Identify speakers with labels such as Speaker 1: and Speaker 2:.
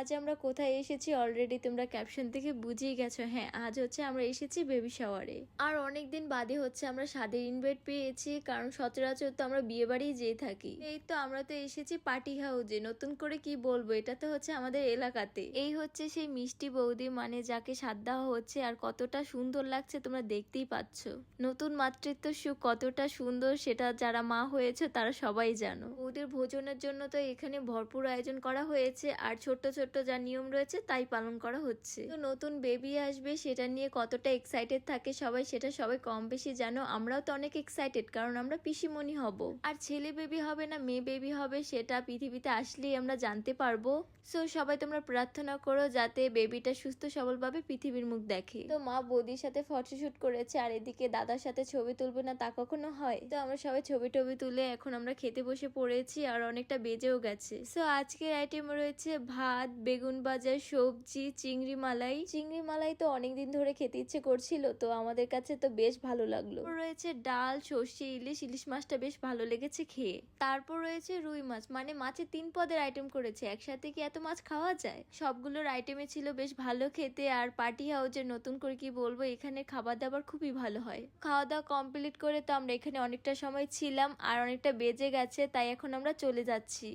Speaker 1: আজ আমরা কোথায় এসেছি অলরেডি তোমরা ক্যাপশন থেকে বুঝেই গেছো। হ্যাঁ, আজ হচ্ছে আমরা এসেছি বেবি শাওয়ারে। আর অনেকদিন বাদে হচ্ছে আমরা স্বাদের ইনভাইট পেয়েছি, কারণ সচরাচর তো আমরা বিয়ে বাড়ি যেয়ে থাকি। এই তো আমরা তো এসেছি পার্টি হাউসে। নতুন করে কি বলবো, এটা তো হচ্ছে আমাদের এলাকাতে। এই হচ্ছে সেই মিষ্টি বৌদি, মানে যাকে সাদ দেওয়া হচ্ছে। আর কতটা সুন্দর লাগছে তোমরা দেখতেই পাচ্ছ। নতুন মাতৃত্ব সুখ কতটা সুন্দর সেটা যারা মা হয়েছে তারা সবাই জানো। বৌদির ভোজনের জন্য তো এখানে ভরপুর আয়োজন করা হয়েছে, আর ছোট্ট ছোট্ট যা নিয়ম রয়েছে তাই পালন করা হচ্ছে। তো নতুন বেবি আসবে সেটা নিয়ে কতটা এক্সাইটেড থাকে সবাই, সেটা সবাই কম বেশি জানো। আমরাও তো অনেক এক্সাইটেড, কারণ আমরা পিসিমণি হব। আর ছেলে বেবি হবে না মেয়ে বেবি হবে সেটা পৃথিবীতে আসলেই আমরা জানতে পারবো। সো সবাই তোমরা প্রার্থনা করো যাতে বেবিটা সুস্থ সবলভাবে পৃথিবীর মুখ দেখে। তো মা বৌদির সাথে ফটোশুট করেছে, আর এদিকে দাদার সাথে ছবি তুলবে না তা কখনো হয়? তো আমরা সবাই ছবি টবি তুলে এখন আমরা খেতে বসে পড়েছি, আর অনেকটা বেজেও গেছে। সো আজকের আইটেম রয়েছে ভাত, বেগুন ভাজা, সবজি, চিংড়ি মালাই। চিংড়ি মালাই তো অনেকদিন ধরে খেতে ইচ্ছে করছিল, তো আমাদের কাছে তো বেশ ভালো লাগলো। রয়েছে ডাল, সর্ষে ইলিশ। ইলিশ মাছটা বেশ ভালো লেগেছে খেয়ে। তারপর রয়েছে রুই মাছ, মানে মাছের 3 পদের আইটেম করেছে। একসাথে কি এত মাছ খাওয়া যায়? সবগুলোর আইটেমে ছিল বেশ ভালো খেতে। আর পার্টি হাউসের নতুন করে কি বলবো, এখানে খাবার দাবার খুবই ভালো হয়। খাওয়া দাওয়া কমপ্লিট করে তো আমরা এখানে অনেকটা সময় ছিলাম, আর অনেকটা বেজে গেছে, তাই এখন আমরা চলে যাচ্ছি।